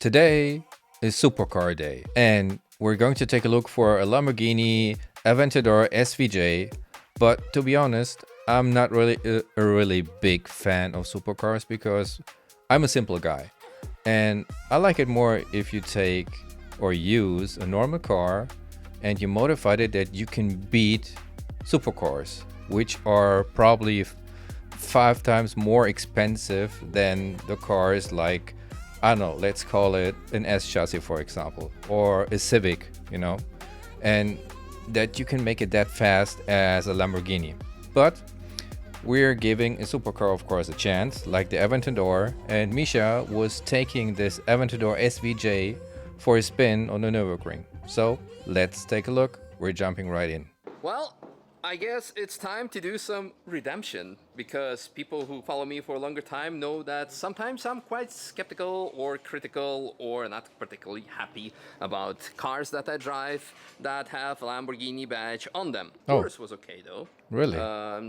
Today is Supercar Day, and we're going to take a look for a Lamborghini Aventador SVJ. But to be honest, I'm not really a really big fan of supercars because I'm a simple guy, and I like it more if you take or use a normal car and you modify it that you can beat supercars, which are probably 5 times more expensive than the cars like, I don't know, let's call it an S chassis, for example, or a Civic, and that you can make it that fast as a Lamborghini. But we're giving a supercar, of course, a chance, like the Aventador, and Misha was taking this Aventador SVJ for a spin on the Nürburgring. So let's take a look. We're jumping right in. Well, I guess it's time to do some redemption, because people who follow me for a longer time know that sometimes I'm quite skeptical or critical or not particularly happy about cars that I drive that have a Lamborghini badge on them. Oh. Yours was okay though. Really?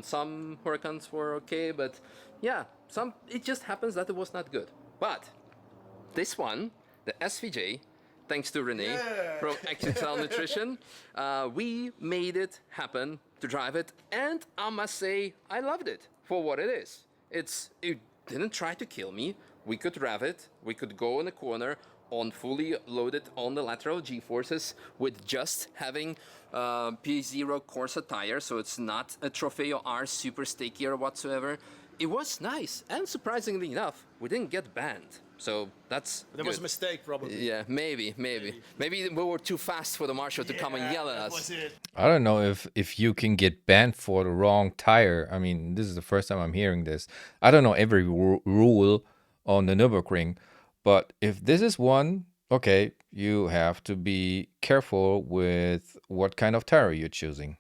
Some Huracans were okay, but yeah, it just happens that it was not good. But this one, the SVJ, thanks to Renee from XXL Nutrition, we made it happen to drive it, and I must say I loved it for what it is. It didn't try to kill me. We could rev it, we could go in the corner on fully loaded on the lateral G-forces with just having P0 Corsa tire, so it's not a Trofeo R super sticky or whatsoever. It was nice, and surprisingly enough, we didn't get banned. So that's There was a mistake, probably. Yeah, maybe we were too fast for the marshal to come and yell at that us. was it. I don't know if you can get banned for the wrong tire. I mean, this is the first time I'm hearing this. I don't know every rule on the Nürburgring, but if this is one, okay, you have to be careful with what kind of tire you're choosing.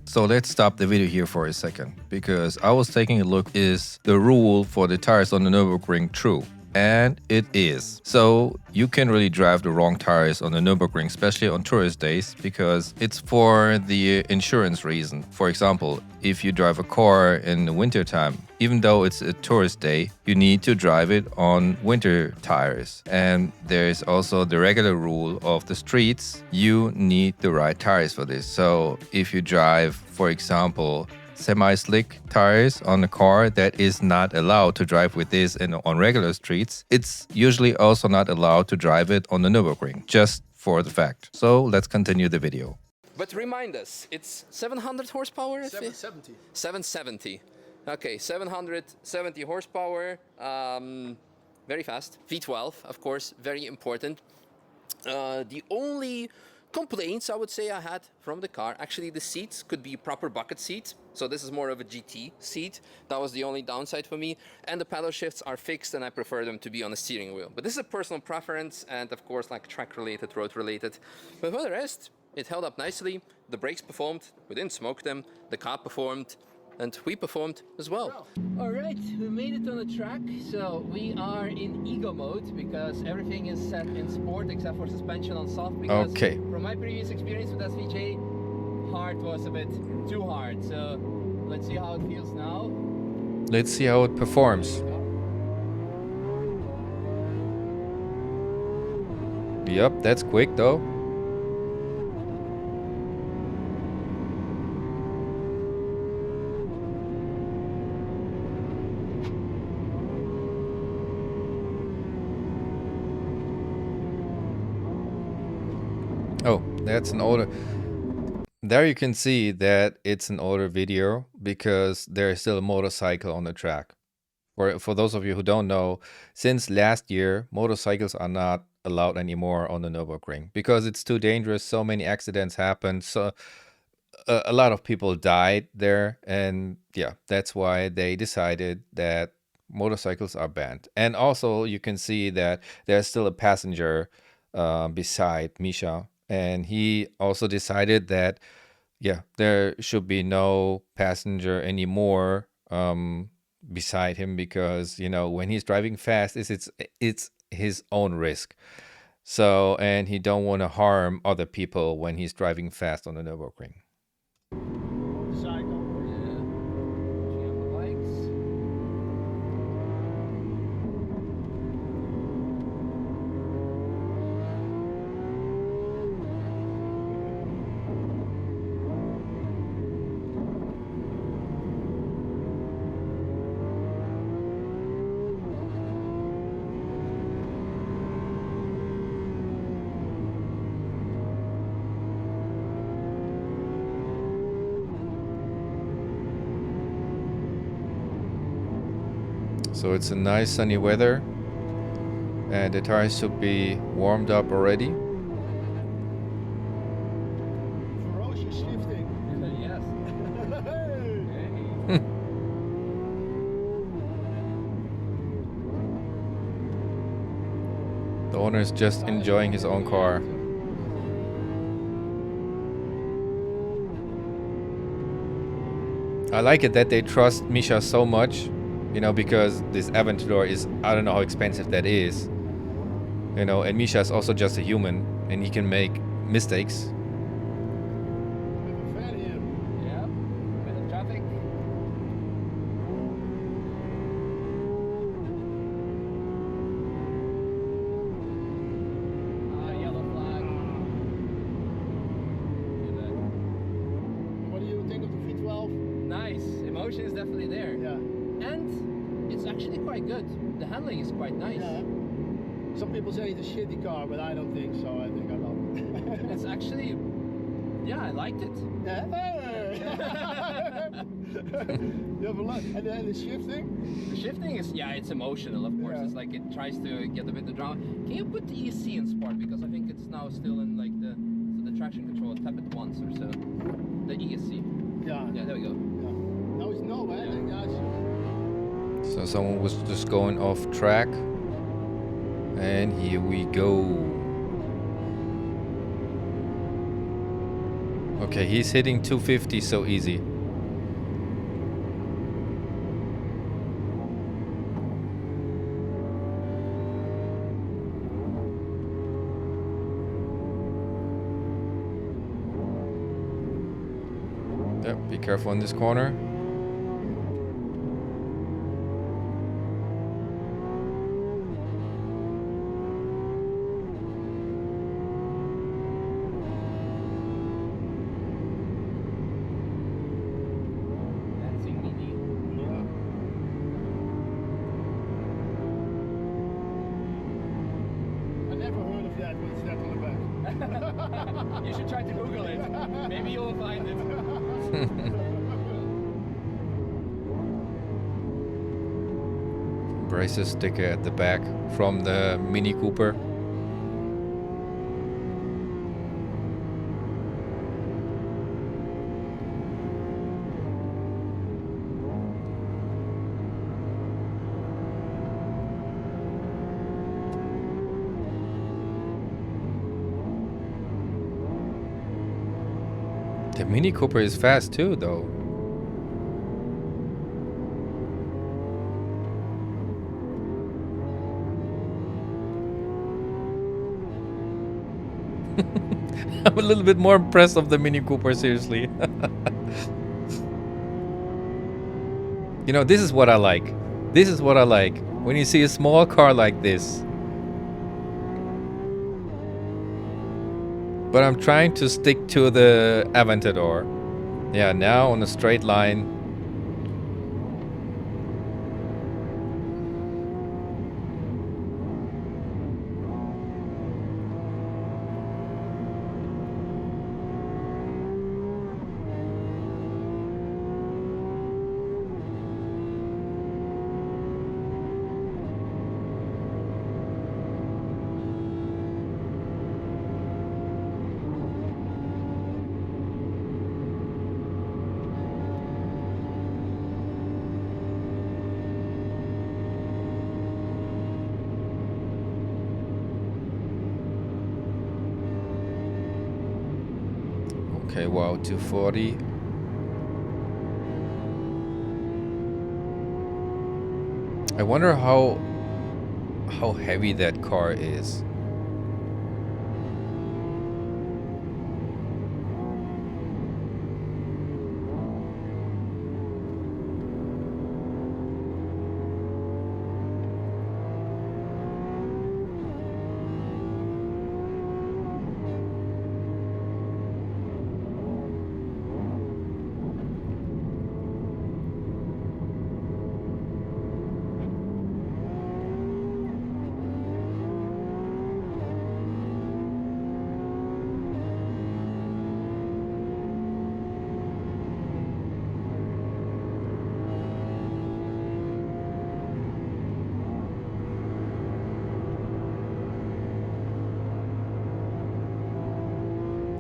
So let's stop the video here for a second, because I was taking a look, is the rule for the tires on the Nürburgring true? And it is. So you can really drive the wrong tires on the Nürburgring, especially on tourist days, because it's for the insurance reason. For example, if you drive a car in the winter time, even though it's a tourist day, you need to drive it on winter tires. And there's also the regular rule of the streets. You need the right tires for this. So if you drive, for example, semi-slick tires on a car, that is not allowed to drive with this on regular streets. It's usually also not allowed to drive it on the Nürburgring, just for the fact. So let's continue the video. But remind us, it's 700 horsepower? 770. 770. Okay, 770 horsepower, very fast. V12, of course, very important. The only complaints I would say I had from the car, actually the seats could be proper bucket seats, so this is more of a GT seat. That was the only downside for me, and the paddle shifts are fixed and I prefer them to be on the steering wheel. But this is a personal preference, and of course like track related, road related. But for the rest, it held up nicely. The brakes performed, we didn't smoke them, the car performed, and we performed as well. All right, we made it on the track. So we are in ego mode because everything is set in sport except for suspension on soft. Because Okay. from my previous experience with SVJ, hard was a bit too hard. So let's see how it feels now. Let's see how it performs. Yep, that's quick though. Oh, that's an older. There you can see that it's an older video because there is still a motorcycle on the track. For those of you who don't know, since last year, motorcycles are not allowed anymore on the Nürburgring because it's too dangerous. So many accidents happen. So a lot of people died there. And yeah, that's why they decided that motorcycles are banned. And also you can see that there's still a passenger beside Misha. And he also decided that, yeah, there should be no passenger anymore beside him because, when he's driving fast, it's his own risk. So, and he don't want to harm other people when he's driving fast on the Nürburgring. Cycle. So it's a nice sunny weather, and the tires should be warmed up already. Ferocious shifting. Yes. Hey. The owner is just enjoying his own car. I like it that they trust Misha so much, you know, because this Aventador is, I don't know how expensive that is. You know, and Misha is also just a human, and he can make mistakes. Fan here. Yeah. Bit of traffic. Yellow flag. What do you think of the V12? Nice. Emotion is definitely there. Yeah. And it's actually quite good. The handling is quite nice. Yeah. Some people say it's a shitty car, but I don't think so. I think I love it. It's actually, yeah, I liked it. Yeah. Hey. You have a lot. And then the shifting? The shifting is, yeah, it's emotional, of course. Yeah. It's like it tries to get a bit of drama. Can you put the ESC in sport? Because I think it's now still in like the traction control. Tap it once or so. The ESC. Yeah. Yeah, there we go. Yeah. No, it's no, man. Yeah. Guys. So someone was just going off track. And here we go. Okay, he's hitting 250 so easy. Yep, be careful in this corner. Dancing Mini. Yeah. I never heard of that. What's that on the back? You should try to Google it. Maybe you'll find it. Braces sticker at the back from the Mini Cooper. The Mini Cooper is fast too, though. I'm a little bit more impressed of the Mini Cooper, seriously. You know, this is what I like. This is what I like. When you see a small car like this. But I'm trying to stick to the Aventador. Yeah, now on a straight line. Okay, wow, 240. I wonder how heavy that car is.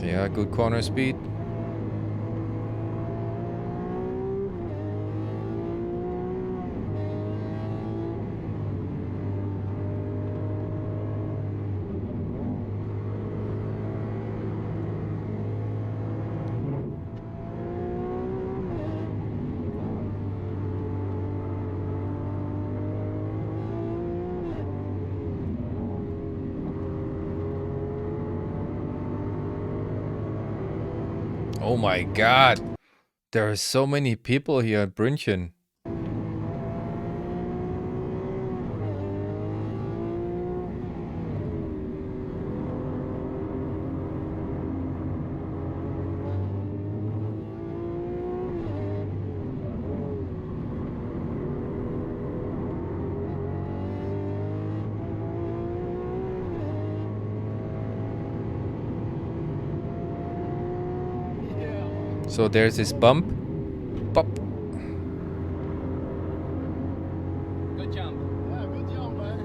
Yeah, good corner speed. Oh my god. There are so many people here at Brünchen. Yeah. So there's this bump. Pop. Good jump. Yeah, good job, man.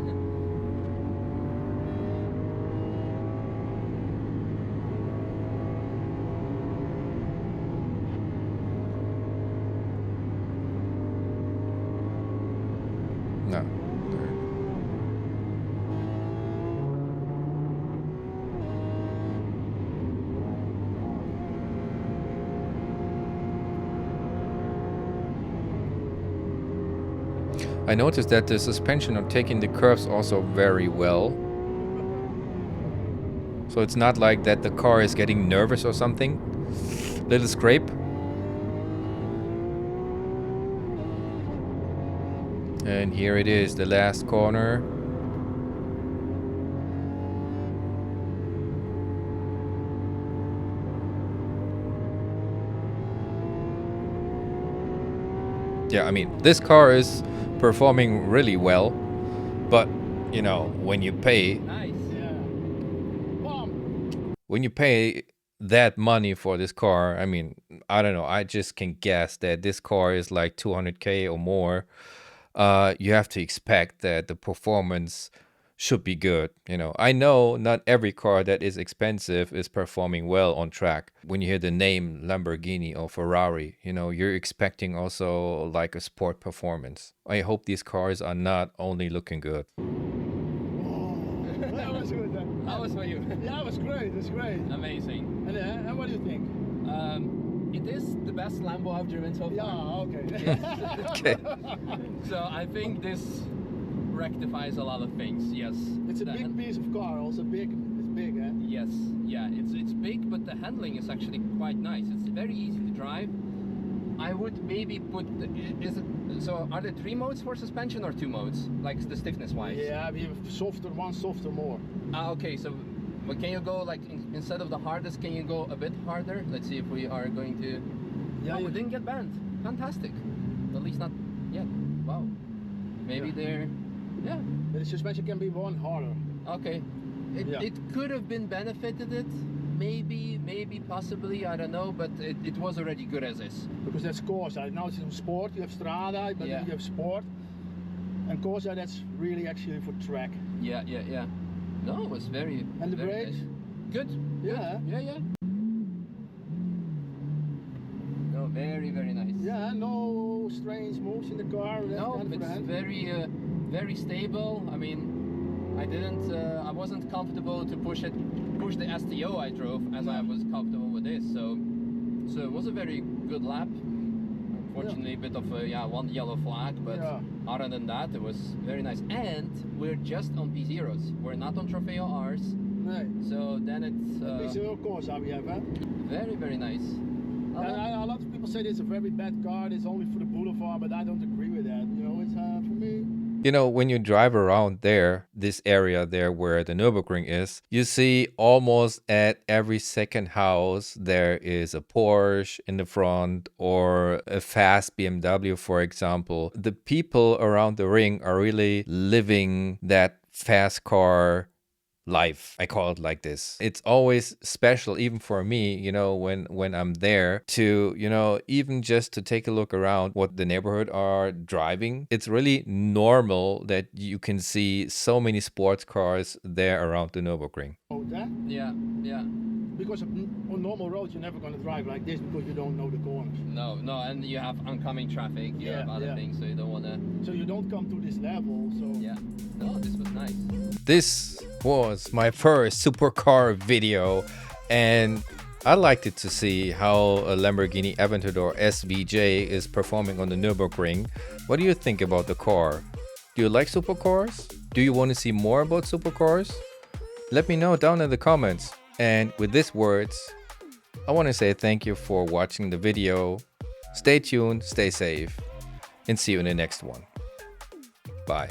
No. I noticed that the suspension are taking the curves also very well. So it's not like that the car is getting nervous or something. Little scrape. And here it is, the last corner. Yeah, I mean, this car is performing really well, but you know, when you pay Nice. Yeah. Bum. when you pay that money for this car, I mean, I don't know, I just can guess that this car is like 200K or more. You have to expect that the performance should be good. You know, I know not every car that is expensive is performing well on track. When you hear the name Lamborghini or Ferrari, you know, you're expecting also like a sport performance. I hope these cars are not only looking good. That was good. How was for you? Yeah, it was great. It was great. Amazing. And what do you think? It is the best Lambo I've driven so Yeah, far. okay. Okay. So I think this rectifies a lot of things. Yes. It's a The big hand- piece of car, also big. It's big, eh? Yes. Yeah. It's big, but the handling is actually quite nice. It's very easy to drive. I would maybe put. Is it so? Are there 3 modes for suspension or 2 modes, like the stiffness wise? Yeah, we have softer, one softer more. Ah, okay. So, but can you go like instead of the hardest, can you go a bit harder? Let's see if we are going to. Yeah, Oh, you we didn't get banned. Fantastic. At least not yet. Wow. Maybe Yeah. they're. Yeah. The suspension can be one harder. Okay. Yeah. It could have been benefited it. Maybe, possibly. I don't know. But it was already good as is. Because that's Corsa. Now it's in sport, you have Strada, but Yeah. you have sport. And Corsa, that's really actually for track. Yeah. No, it was very. And the very brakes? nice. Good. Yeah. Yeah. No, very nice. Yeah, no strange moves in the car. That's No, kind of it's hand. very stable. I mean, I wasn't comfortable to push the STO I drove as I was comfortable with this. So it was a very good lap. Unfortunately, a bit of one yellow flag, but Yeah. other than that, it was very nice. And we're just on P0s. We're not on Trofeo Rs. Nee. So then it's It's a Corsa we have, huh? very nice. And a lot of people say it's a very bad car, it's only for the boulevard, but I don't agree with that. You know, it's for me. You know, when you drive around there, this area there where the Nürburgring is, you see almost at every second house there is a Porsche in the front or a fast BMW, for example. The people around the ring are really living that fast car life. I call it like this. It's always special, even for me, you know, when I'm there to, you know, even just to take a look around what the neighborhood are driving. It's really normal that you can see so many sports cars there around the Nürburgring. Oh, that? Yeah. because on normal roads you're never going to drive like this because you don't know the corners. No, and you have oncoming traffic, you have other things, so you don't want to... So you don't come to this level, so... Yeah. No, this was nice. This was my first supercar video, and I liked it to see how a Lamborghini Aventador SVJ is performing on the Nürburgring. What do you think about the car? Do you like supercars? Do you want to see more about supercars? Let me know down in the comments. And with these words, I want to say thank you for watching the video. Stay tuned, stay safe, and see you in the next one. Bye.